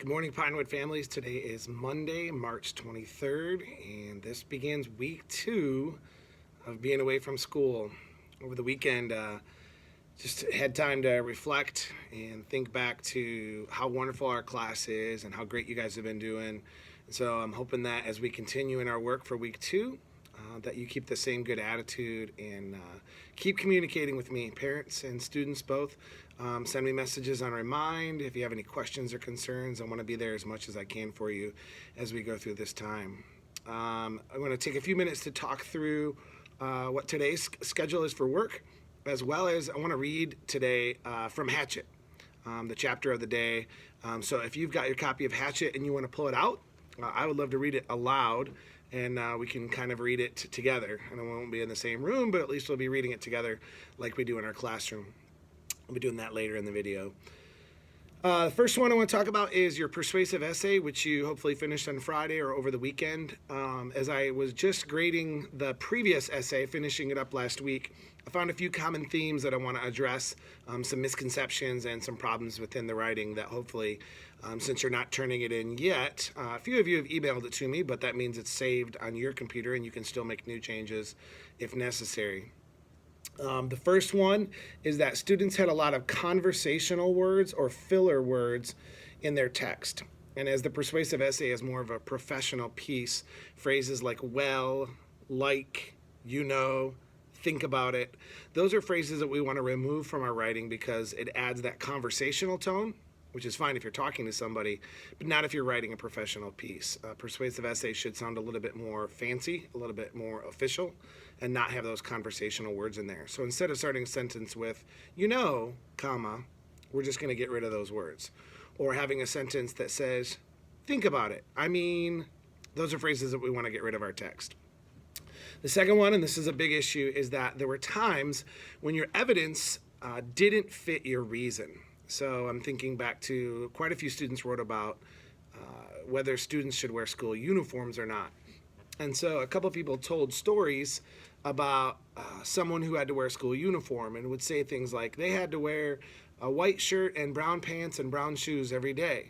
Good morning, Pinewood families. Today is Monday, March 23rd, and this begins week 2 of being away from school. Over the weekend, just had time to reflect and think back to how wonderful our class is and how great you guys have been doing. And so I'm hoping that as we continue in our work for week 2, that you keep the same good attitude and keep communicating with me, parents and students both. Send me messages on Remind. If you have any questions or concerns, I want to be there as much as I can for you as we go through this time. I'm going to take a few minutes to talk through what today's schedule is for work, as well as I want to read today from Hatchet, the chapter of the day. So if you've got your copy of Hatchet and you want to pull it out, I would love to read it aloud, and we can kind of read it together. And we won't be in the same room, but at least we'll be reading it together like we do in our classroom. I'll be doing that later in the video. The first one I want to talk about is your persuasive essay, which you hopefully finished on Friday or over the weekend. As I was just grading the previous essay, finishing it up last week, I found a few common themes that I want to address, some misconceptions and some problems within the writing that hopefully, since you're not turning it in yet, a few of you have emailed it to me, but that means it's saved on your computer and you can still make new changes if necessary. The first one is that students had a lot of conversational words or filler words in their text. And as the persuasive essay is more of a professional piece, phrases like well, like, you know, think about it, those are phrases that we want to remove from our writing because it adds that conversational tone, which is fine if you're talking to somebody, but not if you're writing a professional piece. A persuasive essay should sound a little bit more fancy, a little bit more official, and not have those conversational words in there. So instead of starting a sentence with, you know, comma, we're just going to get rid of those words. Or having a sentence that says, think about it. I mean, those are phrases that we want to get rid of our text. The second one, and this is a big issue, is that there were times when your evidence didn't fit your reason. So I'm thinking back to quite a few students wrote about whether students should wear school uniforms or not. And so a couple of people told stories about someone who had to wear a school uniform and would say things like they had to wear a white shirt and brown pants and brown shoes every day.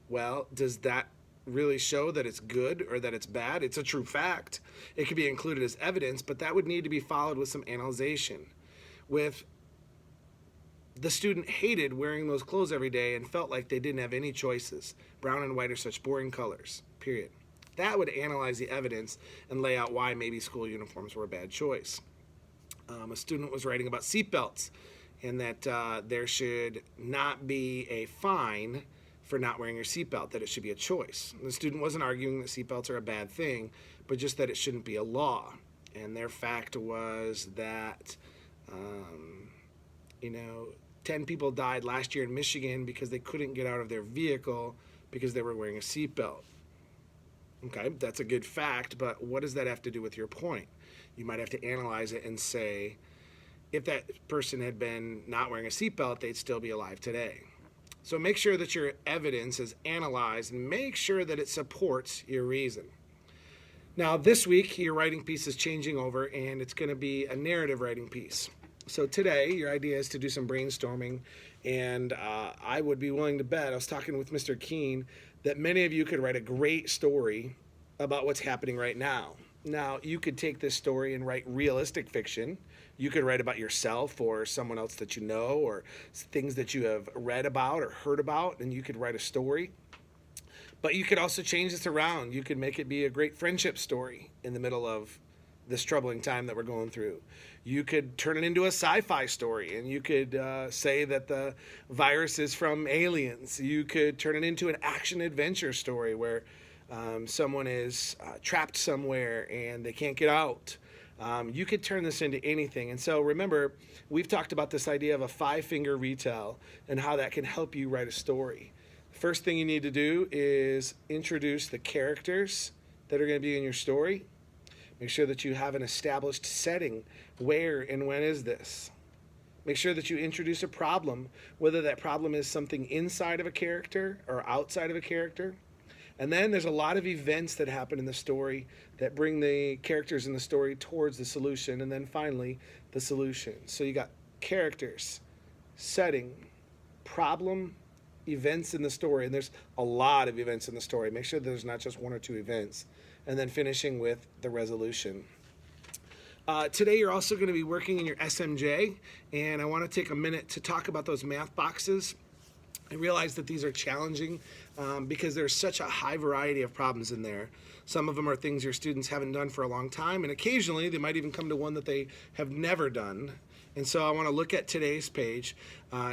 Well, does that really show that it's good or that it's bad? It's a true fact. It could be included as evidence, but that would need to be followed with some analyzation. With the student hated wearing those clothes every day and felt like they didn't have any choices. Brown and white are such boring colors, period. That would analyze the evidence and lay out why maybe school uniforms were a bad choice. A student was writing about seatbelts and that there should not be a fine for not wearing your seatbelt, that it should be a choice. The student wasn't arguing that seatbelts are a bad thing, but just that it shouldn't be a law. And their fact was that 10 people died last year in Michigan because they couldn't get out of their vehicle because they were wearing a seatbelt. Okay, that's a good fact, but what does that have to do with your point? You might have to analyze it and say, if that person had been not wearing a seatbelt, they'd still be alive today. So make sure that your evidence is analyzed and make sure that it supports your reason. Now, this week, your writing piece is changing over, and it's going to be a narrative writing piece. So today, your idea is to do some brainstorming, and I would be willing to bet, I was talking with Mr. Keene, that many of you could write a great story about what's happening right now. Now, you could take this story and write realistic fiction. You could write about yourself or someone else that you know or things that you have read about or heard about, and you could write a story. But you could also change this around. You could make it be a great friendship story in the middle of this troubling time that we're going through. You could turn it into a sci-fi story, and you could say that the virus is from aliens. You could turn it into an action-adventure story where someone is trapped somewhere and they can't get out. You could turn this into anything. And so remember, we've talked about this idea of a 5-finger retell and how that can help you write a story. First thing you need to do is introduce the characters that are going to be in your story. Make sure that you have an established setting. Where and when is this? Make sure that you introduce a problem, whether that problem is something inside of a character or outside of a character. And then there's a lot of events that happen in the story that bring the characters in the story towards the solution. And then finally, the solution. So you got characters, setting, problem, events in the story, and there's a lot of events in the story. Make sure there's not just one or two events, and then finishing with the resolution. Today you're also going to be working in your SMJ, and I want to take a minute to talk about those math boxes. I realize that these are challenging because there's such a high variety of problems in there. Some of them are things your students haven't done for a long time, and occasionally they might even come to one that they have never done. And so I want to look at today's page.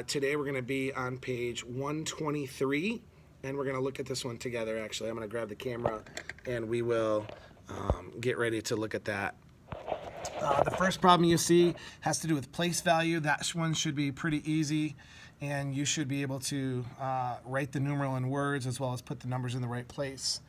Today we're going to be on page 123, and we're going to look at this one together. Actually, I'm going to grab the camera, and we will get ready to look at that. The first problem you see has to do with place value. That one should be pretty easy, and you should be able to write the numeral in words as well as put the numbers in the right place.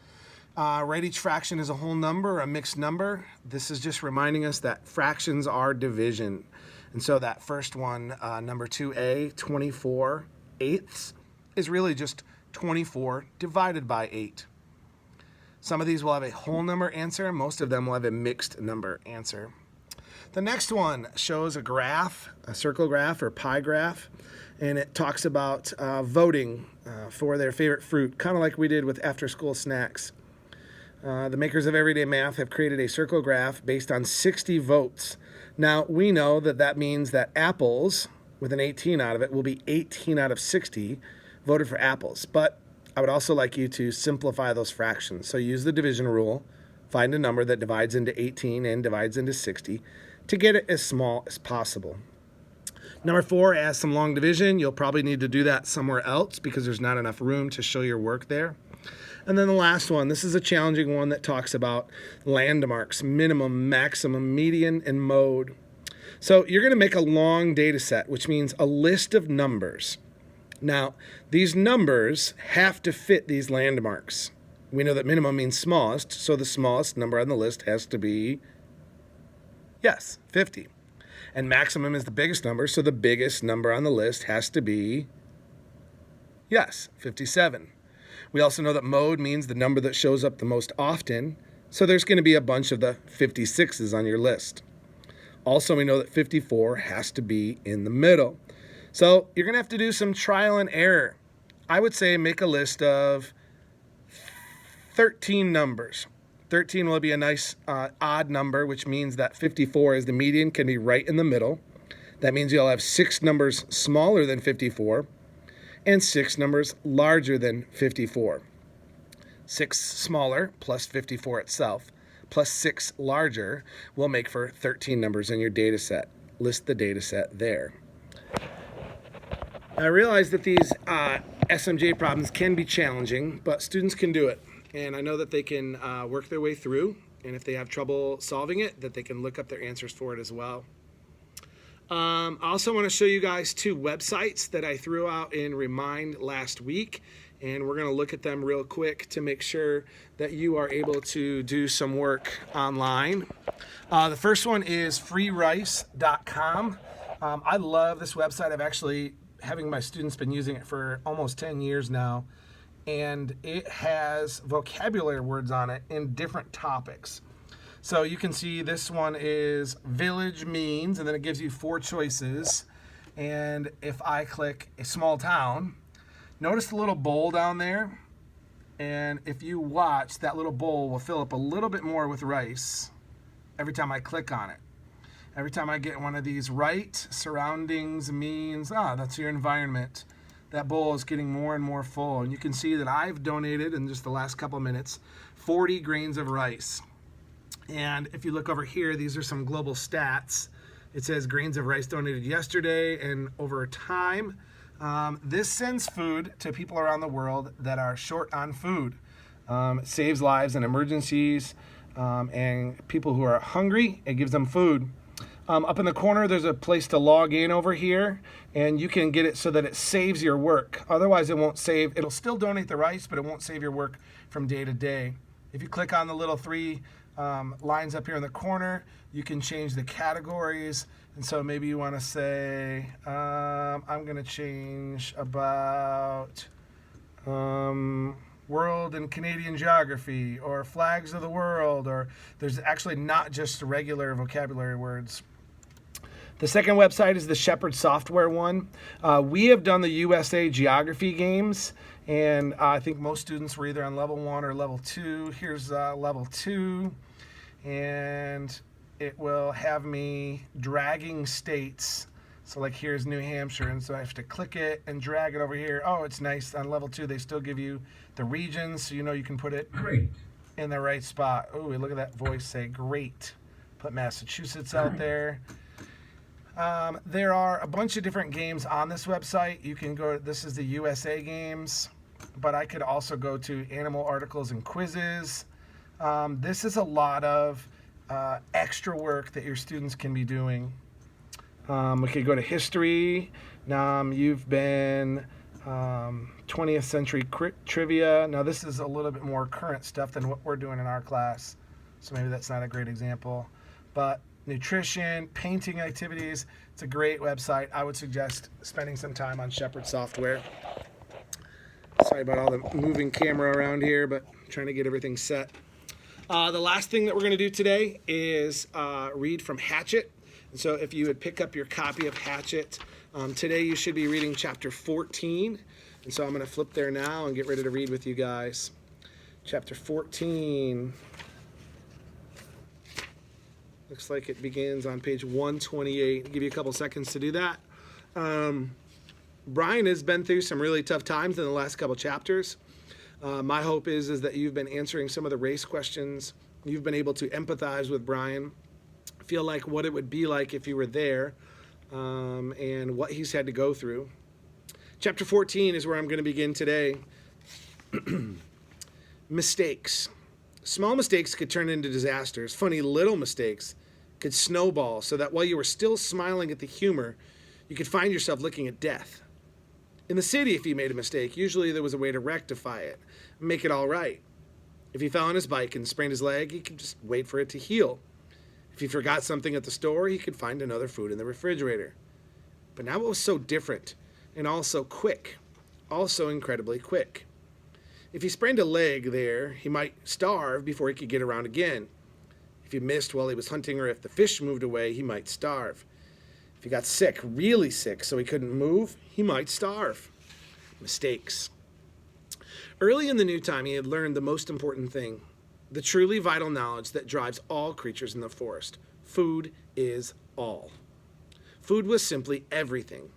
Write each fraction as a whole number or a mixed number. This is just reminding us that fractions are division. And so that first one, number 2a, 24/8, is really just 24 divided by 8. Some of these will have a whole number answer. Most of them will have a mixed number answer. The next one shows a graph, a circle graph or pie graph, and it talks about voting for their favorite fruit, kind of like we did with after-school snacks. The makers of Everyday Math have created a circle graph based on 60 votes. Now, we know that that means that apples, with an 18 out of it, will be 18 out of 60 voted for apples. But I would also like you to simplify those fractions. So use the division rule, find a number that divides into 18 and divides into 60 to get it as small as possible. Number 4, as some long division. You'll probably need to do that somewhere else because there's not enough room to show your work there. And then the last one, this is a challenging one that talks about landmarks, minimum, maximum, median, and mode. So you're going to make a long data set, which means a list of numbers. Now, these numbers have to fit these landmarks. We know that minimum means smallest, so the smallest number on the list has to be, yes, 50. And maximum is the biggest number, so the biggest number on the list has to be, yes, 57. We also know that mode means the number that shows up the most often, so there's going to be a bunch of the 56s on your list. Also, we know that 54 has to be in the middle. So you're going to have to do some trial and error. I would say make a list of 13 numbers. 13 will be a nice odd number, which means that 54 is the median, can be right in the middle. That means you'll have 6 numbers smaller than 54 and 6 numbers larger than 54. 6 smaller plus 54 itself plus 6 larger will make for 13 numbers in your data set. List the data set there. I realize that these SMJ problems can be challenging, but students can do it. And I know that they can work their way through, and if they have trouble solving it, that they can look up their answers for it as well. I also want to show you guys 2 websites that I threw out in Remind last week, and we're going to look at them real quick to make sure that you are able to do some work online. The first one is freerice.com. I love this website. I've actually, having my students, been using it for almost 10 years now, and it has vocabulary words on it in different topics. So you can see this one is village means, and then it gives you 4 choices. And if I click a small town, notice the little bowl down there. And if you watch, that little bowl will fill up a little bit more with rice every time I click on it. Every time I get one of these right, surroundings means, that's your environment. That bowl is getting more and more full. And you can see that I've donated, in just the last couple minutes, 40 grains of rice. And if you look over here, these are some global stats. It says grains of rice donated yesterday and over time. This sends food to people around the world that are short on food. It saves lives in emergencies and people who are hungry. It gives them food. Up in the corner, there's a place to log in over here, and you can get it so that it saves your work. Otherwise, it won't save. It'll still donate the rice, but it won't save your work from day to day. If you click on the little 3 lines up here in the corner, you can change the categories. And so maybe you want to say, I'm going to change about world and Canadian geography, or flags of the world, or there's actually not just regular vocabulary words. The second website is the Shepherd Software one. We have done the USA Geography games, and I think most students were either on level 1 or level 2. Here's level 2, and it will have me dragging states. So like here's New Hampshire, and so I have to click it and drag it over here. Oh, it's nice. On level 2, they still give you the regions, so you know you can put it in the right spot. Oh, look at that voice say great. Put Massachusetts out there. There are a bunch of different games on this website. You can go, this is the USA games, but I could also go to animal articles and quizzes. This is a lot of extra work that your students can be doing. We could go to history. You've been 20th century trivia. Now this is a little bit more current stuff than what we're doing in our class, so maybe that's not a great example. But nutrition, painting activities, it's a great website. I would suggest spending some time on Shepherd Software. Sorry about all the moving camera around here, but trying to get everything set. The last thing that we're going to do today is read from Hatchet. And so if you would pick up your copy of Hatchet, today you should be reading chapter 14. And so I'm going to flip there now and get ready to read with you guys. Chapter 14. Looks like it begins on page 128. I'll give you a couple seconds to do that. Brian has been through some really tough times in the last couple chapters. My hope is that you've been answering some of the race questions. You've been able to empathize with Brian, feel like what it would be like if you were there, and what he's had to go through. Chapter 14 is where I'm going to begin today. Mistakes. Small mistakes could turn into disasters. Funny little mistakes could snowball so that while you were still smiling at the humor, you could find yourself looking at death. In the city, if he made a mistake, usually there was a way to rectify it, make it all right. If he fell on his bike and sprained his leg, he could just wait for it to heal. If he forgot something at the store, he could find another food in the refrigerator. But now it was so different, and also quick, also incredibly quick. If he sprained a leg there, he might starve before he could get around again. If he missed while he was hunting, or if the fish moved away, he might starve. If he got sick, really sick, so he couldn't move, he might starve. Mistakes. Early in the new time, he had learned the most important thing, the truly vital knowledge that drives all creatures in the forest. Food is all. Food was simply everything.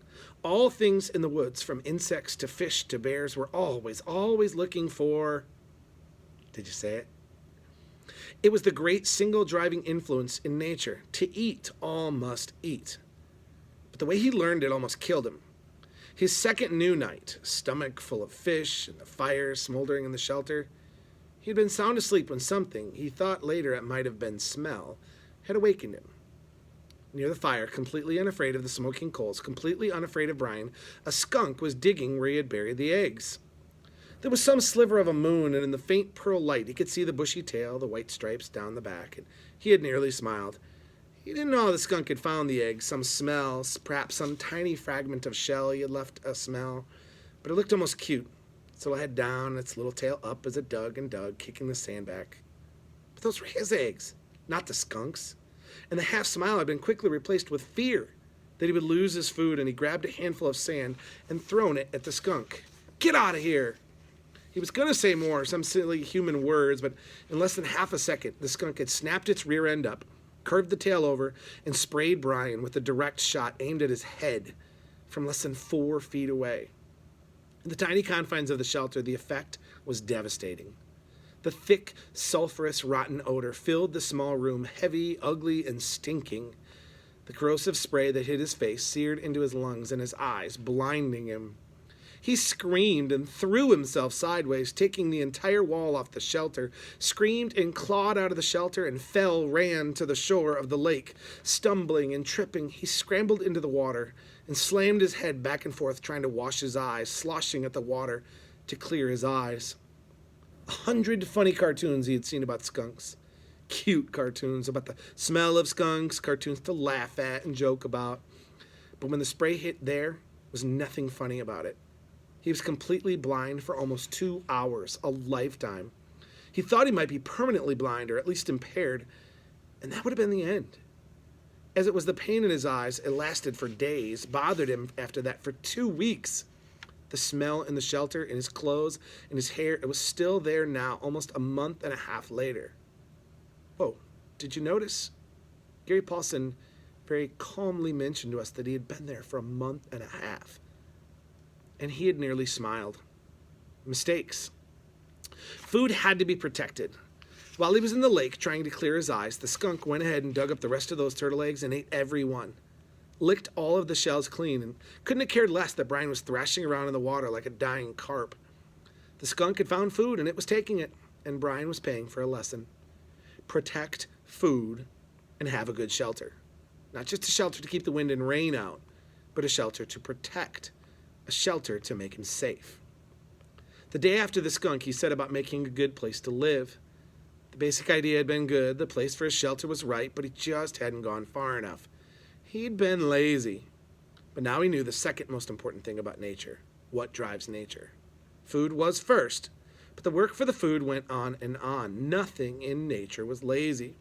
All things in the woods, from insects to fish to bears, were always looking for... Did you say it? It was the great single driving influence in nature. To eat, all must eat. But the way he learned it almost killed him. His second new night, stomach full of fish and the fire smoldering in the shelter, he had been sound asleep when something, he thought later it might have been smell, had awakened him. Near the fire, completely unafraid of the smoking coals, completely unafraid of Brian, a skunk was digging where he had buried the eggs. There was some sliver of a moon, and in the faint pearl light he could see the bushy tail, the white stripes down the back, and he had nearly smiled. He didn't know how the skunk had found the eggs, some smell, perhaps some tiny fragment of shell he had left a smell, but it looked almost cute. Its little head down, its little tail up as it dug and dug, kicking the sand back. But those were his eggs, not the skunk's. And the half-smile had been quickly replaced with fear that he would lose his food, and he grabbed a handful of sand and thrown it at the skunk. "Get out of here!" He was going to say more, some silly human words, but in less than half a second, the skunk had snapped its rear end up, curved the tail over, and sprayed Brian with a direct shot aimed at his head from less than 4 feet away. In the tiny confines of the shelter, the effect was devastating. The thick, sulfurous, rotten odor filled the small room, heavy, ugly, and stinking. The corrosive spray that hit his face seared into his lungs and his eyes, blinding him. He screamed and threw himself sideways, taking the entire wall off the shelter, screamed and clawed out of the shelter, and ran to the shore of the lake. Stumbling and tripping, he scrambled into the water and slammed his head back and forth, trying to wash his eyes, sloshing at the water to clear his eyes. 100 funny cartoons he had seen about skunks. Cute cartoons about the smell of skunks, cartoons to laugh at and joke about. But when the spray hit, there was nothing funny about it. He was completely blind for almost 2 hours, a lifetime. He thought he might be permanently blind, or at least impaired, and that would have been the end. As it was the pain in his eyes, it lasted for days, bothered him after that for 2 weeks. The smell in the shelter, in his clothes, in his hair, it was still there now, almost a month and a half later. Whoa, did you notice? Gary Paulson very calmly mentioned to us that he had been there for a month and a half. And he had nearly smiled. Mistakes. Food had to be protected. While he was in the lake trying to clear his eyes, the skunk went ahead and dug up the rest of those turtle eggs and ate every one. Licked all of the shells clean and couldn't have cared less that Brian was thrashing around in the water like a dying carp. The skunk had found food and it was taking it, and Brian was paying for a lesson. Protect food and have a good shelter. Not just a shelter to keep the wind and rain out, but a shelter to protect, a shelter to make him safe. The day after the skunk, he set about making a good place to live. The basic idea had been good, the place for his shelter was right, but he just hadn't gone far enough. He'd been lazy. But now he knew the second most important thing about nature. What drives nature? Food was first, but the work for the food went on and on. Nothing in nature was lazy.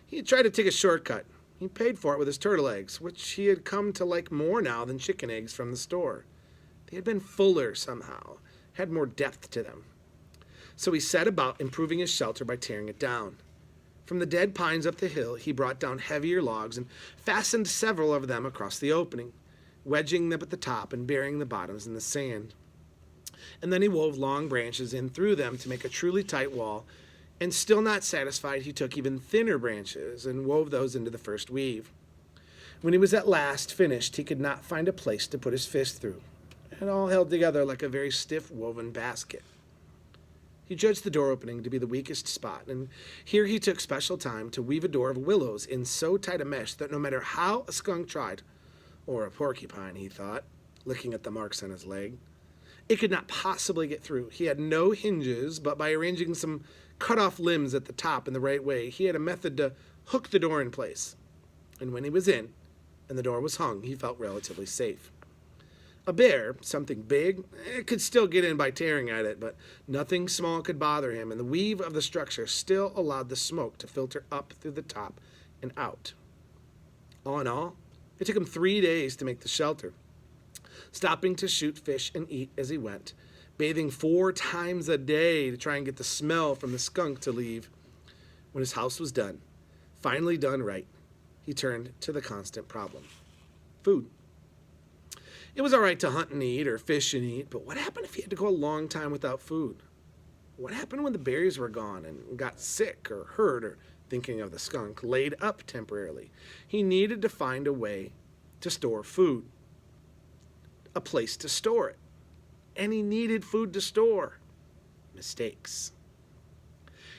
He had tried to take a shortcut. He paid for it with his turtle eggs, which he had come to like more now than chicken eggs from the store. They had been fuller somehow, had more depth to them. So he set about improving his shelter by tearing it down. From the dead pines up the hill, he brought down heavier logs and fastened several of them across the opening, wedging them at the top and burying the bottoms in the sand. And then he wove long branches in through them to make a truly tight wall, and still not satisfied, he took even thinner branches and wove those into the first weave. When he was at last finished, he could not find a place to put his fist through. It all held together like a very stiff woven basket. He judged the door opening to be the weakest spot, and here he took special time to weave a door of willows in so tight a mesh that no matter how a skunk tried, or a porcupine, he thought, looking at the marks on his leg, it could not possibly get through. He had no hinges, but by arranging some cut-off limbs at the top in the right way, he had a method to hook the door in place. And when he was in, and the door was hung, he felt relatively safe. A bear, something big, could still get in by tearing at it, but nothing small could bother him, and the weave of the structure still allowed the smoke to filter up through the top and out. All in all, it took him 3 days to make the shelter, stopping to shoot fish and eat as he went, bathing 4 times a day to try and get the smell from the skunk to leave. When his house was done, finally done right, he turned to the constant problem: food. It was all right to hunt and eat or fish and eat, but what happened if he had to go a long time without food? What happened when the berries were gone and got sick or hurt, or, thinking of the skunk, laid up temporarily? He needed to find a way to store food, a place to store it. And he needed food to store. Mistakes.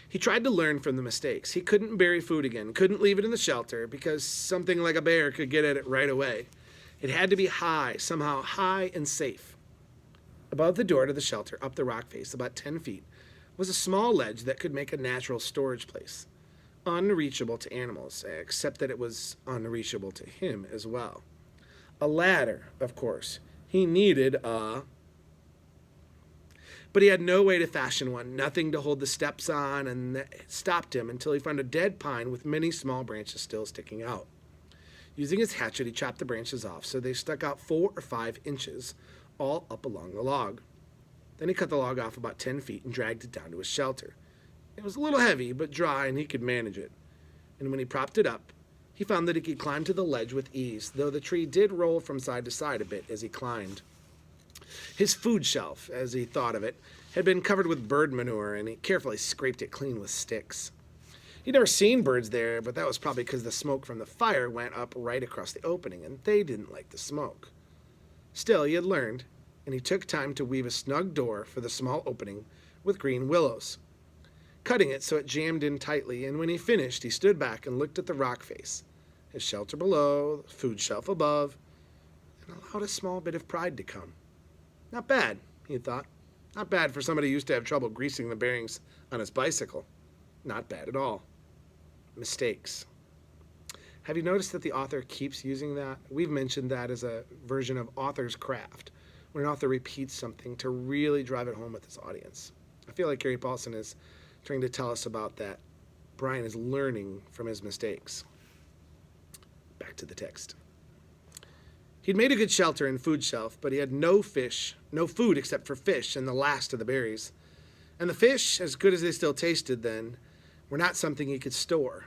He tried to learn from the mistakes. He couldn't bury food again, couldn't leave it in the shelter because something like a bear could get at it right away. It had to be high, somehow high and safe. Above the door to the shelter, up the rock face, about 10 feet, was a small ledge that could make a natural storage place. Unreachable to animals, except that it was unreachable to him as well. A ladder, of course. He needed a... But he had no way to fashion one, nothing to hold the steps on, and that stopped him until he found a dead pine with many small branches still sticking out. Using his hatchet, he chopped the branches off so they stuck out 4 or 5 inches, all up along the log. Then he cut the log off about 10 feet and dragged it down to his shelter. It was a little heavy, but dry, and he could manage it. And when he propped it up, he found that he could climb to the ledge with ease, though the tree did roll from side to side a bit as he climbed. His food shelf, as he thought of it, had been covered with bird manure, and he carefully scraped it clean with sticks. He'd never seen birds there, but that was probably because the smoke from the fire went up right across the opening, and they didn't like the smoke. Still, he had learned, and he took time to weave a snug door for the small opening with green willows, cutting it so it jammed in tightly, and when he finished, he stood back and looked at the rock face, his shelter below, the food shelf above, and allowed a small bit of pride to come. Not bad, he thought. Not bad for somebody who used to have trouble greasing the bearings on his bicycle. Not bad at all. Mistakes. Have you noticed that the author keeps using that? We've mentioned that as a version of author's craft, when an author repeats something to really drive it home with his audience. I feel like Gary Paulson is trying to tell us about that. Brian is learning from his mistakes. back to the text. He'd made a good shelter and food shelf, but he had no food except for fish and the last of the berries. And the fish, as good as they still tasted then, were not something he could store.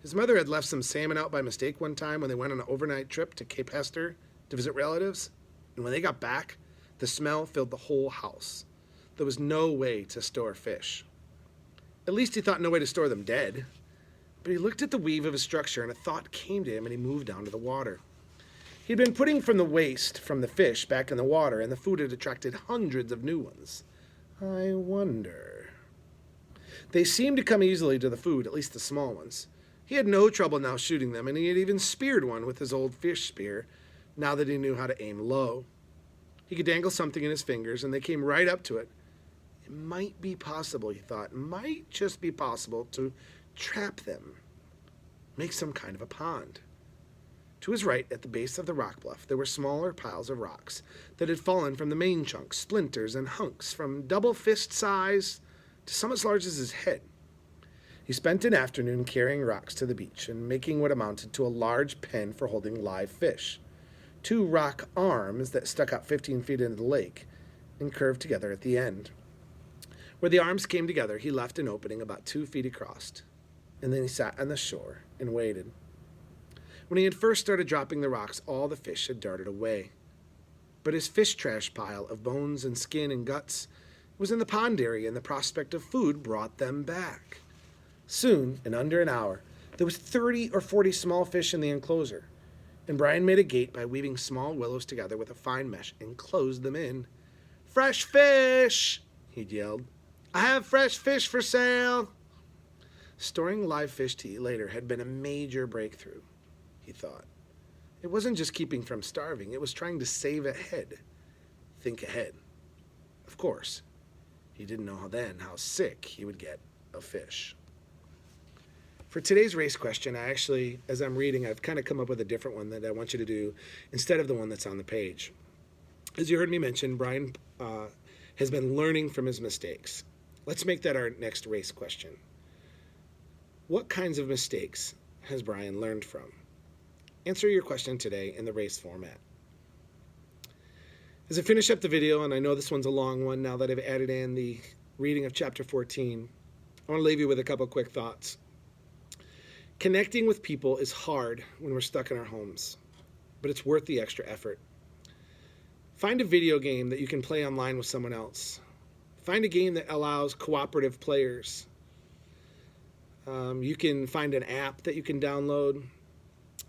His mother had left some salmon out by mistake one time when they went on an overnight trip to Cape Hester to visit relatives, and when they got back, the smell filled the whole house. There was no way to store fish. At least he thought no way to store them dead. But he looked at the weave of his structure, and a thought came to him, and he moved down to the water. He'd been putting from the waste from the fish back in the water, and the food had attracted hundreds of new ones. I wonder. They seemed to come easily to the food, at least the small ones. He had no trouble now shooting them, and he had even speared one with his old fish spear, now that he knew how to aim low. He could dangle something in his fingers, and they came right up to it. It might be possible, he thought, might just be possible to trap them, make some kind of a pond. To his right, at the base of the rock bluff, there were smaller piles of rocks that had fallen from the main chunk, splinters and hunks from double fist size to some as large as his head. He spent an afternoon carrying rocks to the beach and making what amounted to a large pen for holding live fish. 2 rock arms that stuck out 15 feet into the lake and curved together at the end. Where the arms came together, he left an opening about 2 feet across, and then he sat on the shore and waited. When he had first started dropping the rocks, all the fish had darted away. But his fish trash pile of bones and skin and guts was in the pond area, and the prospect of food brought them back. Soon, in under an hour, there was 30 or 40 small fish in the enclosure, and Brian made a gate by weaving small willows together with a fine mesh and closed them in. "Fresh fish!" he'd yelled. "I have fresh fish for sale!" Storing live fish to eat later had been a major breakthrough, he thought. It wasn't just keeping from starving, it was trying to save ahead. Think ahead. Of course, he didn't know how sick he would get of fish. For today's race question, I actually, as I'm reading, I've kind of come up with a different one that I want you to do instead of the one that's on the page. As you heard me mention, Brian has been learning from his mistakes. Let's make that our next race question. What kinds of mistakes has Brian learned from? Answer your question today in the race format. As I finish up the video, and I know this one's a long one now that I've added in the reading of chapter 14, I want to leave you with a couple quick thoughts. Connecting with people is hard when we're stuck in our homes, but it's worth the extra effort. Find a video game that you can play online with someone else. Find a game that allows cooperative players. You can find an app that you can download.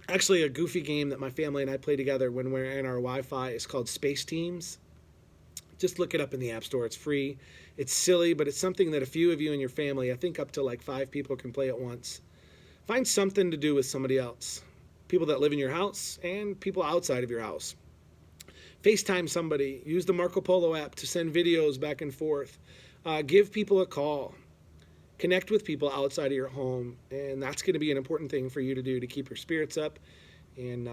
Actually, a goofy game that my family and I play together when we're in our Wi-Fi is called Space Teams. Just look it up in the App Store. It's free. It's silly, but it's something that a few of you in your family, I think up to like 5 people, can play at once. Find something to do with somebody else. People that live in your house and people outside of your house. FaceTime somebody. Use the Marco Polo app to send videos back and forth. Give people a call. Connect with people outside of your home, and that's going to be an important thing for you to do to keep your spirits up. And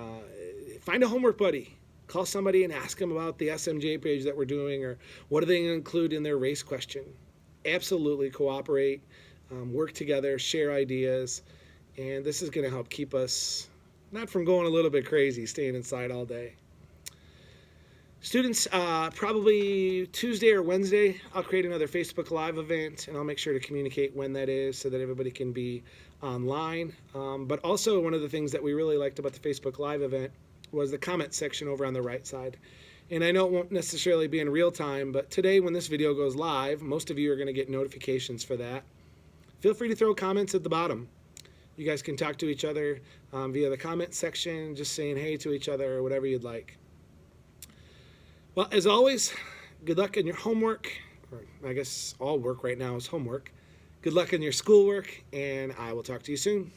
find a homework buddy. Call somebody and ask them about the SMJ page that we're doing, or what do they include in their race question. Absolutely cooperate, work together, share ideas, and this is going to help keep us not from going a little bit crazy, staying inside all day. Students, probably Tuesday or Wednesday, I'll create another Facebook Live event, and I'll make sure to communicate when that is so that everybody can be online. But also, one of the things that we really liked about the Facebook Live event was the comment section over on the right side. And I know it won't necessarily be in real time, but today when this video goes live, most of you are going to get notifications for that. Feel free to throw comments at the bottom. You guys can talk to each other via the comment section, just saying hey to each other or whatever you'd like. Well, as always, good luck in your homework, or I guess all work right now is homework. Good luck in your schoolwork, and I will talk to you soon.